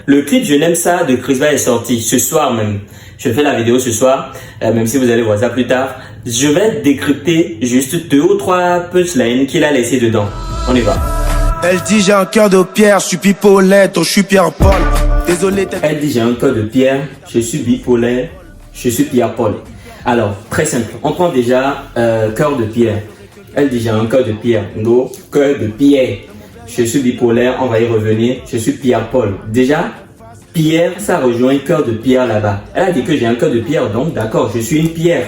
Le clip Je n'aime ça de Chris est sorti ce soir même. Je fais la vidéo ce soir, même si vous allez voir ça plus tard. Je vais décrypter juste 2 ou 3 punchlines qu'il a laissé dedans. On y va. Elle dit j'ai un cœur de pierre, je suis bipolaire, je suis Pierre-Paul. Désolé. Elle dit j'ai un cœur de pierre, je suis bipolaire, je suis Pierre-Paul. Alors, très simple. On prend déjà cœur de pierre. Elle dit j'ai un cœur de pierre. No, cœur de pierre. Je suis bipolaire, on va y revenir. Je suis Pierre-Paul. Déjà, pierre, ça rejoint cœur de pierre là-bas. Elle a dit que j'ai un cœur de pierre, donc d'accord, je suis une pierre.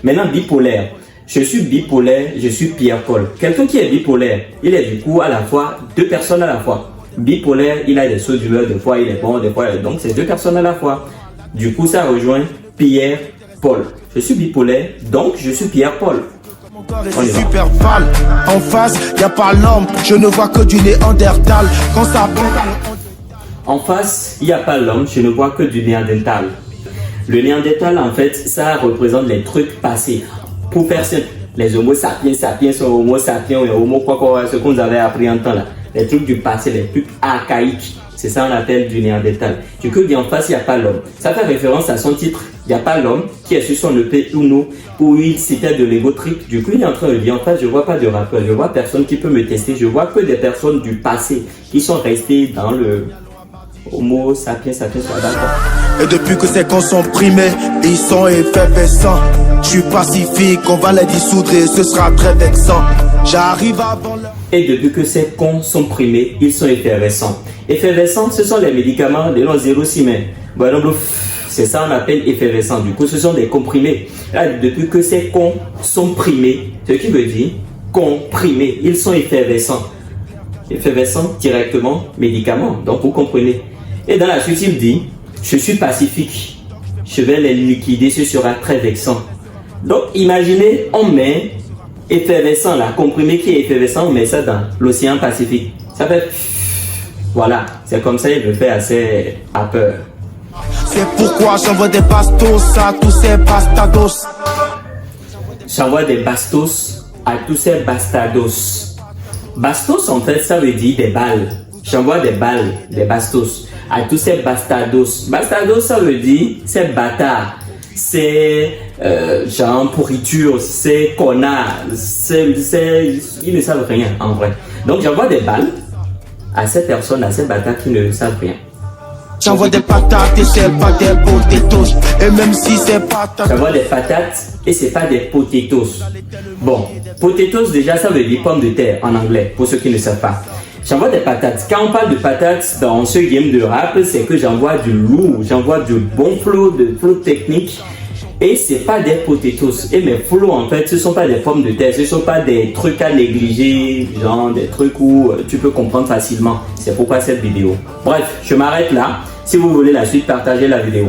Maintenant, bipolaire. Je suis bipolaire, je suis Pierre-Paul. Quelqu'un qui est bipolaire, il est du coup à la fois 2 personnes à la fois. Bipolaire, il a des sauts d'humeur, des fois il est bon, des fois donc c'est 2 personnes à la fois. Du coup, ça rejoint Pierre-Paul. Je suis bipolaire, donc je suis Pierre-Paul. C'est super pâle. En face, y a pas l'homme, je ne vois que du néandertal. Quand ça En face, il n'y a pas l'homme, je ne vois que du néandertal. Le néandertal, en fait, ça représente les trucs passés. Pour faire simple, les homo sapiens sont homo sapiens et homo quoi, ce qu'on avait appris en temps là. Les trucs du passé, les trucs archaïques. C'est ça qu'on appelle du néandertal. Du coup, il dit en face, il n'y a pas l'homme. Ça fait référence à son titre. Il n'y a pas l'homme qui est sur son EP Uno où il citait de l'ego trip. Du coup, il est en train de dire en face, je ne vois pas de rappeur, je vois personne qui peut me tester. Je vois que des personnes du passé qui sont restées dans le homo sapiens soit d'accord. Et depuis que ces cons sont primés, ils sont effervescents. Je suis pacifique, on va les dissoudre et ce sera très vexant. J'arrive avant l'heure. Et depuis que ces cons sont primés, ils sont effervescents. Effervescents, ce sont les médicaments de l'an 06 mai. Bon, c'est ça qu'on appelle effervescent. Du coup, ce sont des comprimés. Là, depuis que ces cons sont primés, ce qui veut dire comprimés, ils sont effervescents. Effervescents directement, médicaments. Donc, vous comprenez. Et dans la suite, il dit, je suis pacifique. Je vais les liquider, ce sera très vexant. Donc, imaginez, on met effervescent là, comprimé qui est effervescent, on met ça dans l'océan Pacifique. Ça fait... Voilà, c'est comme ça, il me fait assez à peur. C'est pourquoi j'envoie des bastos à tous ces bastardos. J'envoie des bastos à tous ces bastardos. Bastos, en fait, ça veut dire des balles. J'envoie des balles, des bastos, à tous ces bastardos. Bastardos, ça veut dire c'est bâtard. C'est genre pourriture, c'est connard, ils ne savent rien en vrai. Donc j'envoie des balles à ces personnes, à ces bâtards qui ne savent rien. J'envoie des patates et c'est pas des potatoes. Et même si c'est patates. J'envoie des patates et c'est pas des potatoes. Bon, potatoes déjà ça veut dire pomme de terre en anglais, pour ceux qui ne savent pas. J'envoie des patates. Quand on parle de patates dans ce game de rap, c'est que j'envoie du lourd, j'envoie du bon flow, de flow technique. Et c'est pas des potatoes. Et mes flows en fait, ce sont pas des pommes de terre, ce sont pas des trucs à négliger, genre des trucs où tu peux comprendre facilement. C'est pourquoi cette vidéo. Bref, je m'arrête là. Si vous voulez la suite, partagez la vidéo.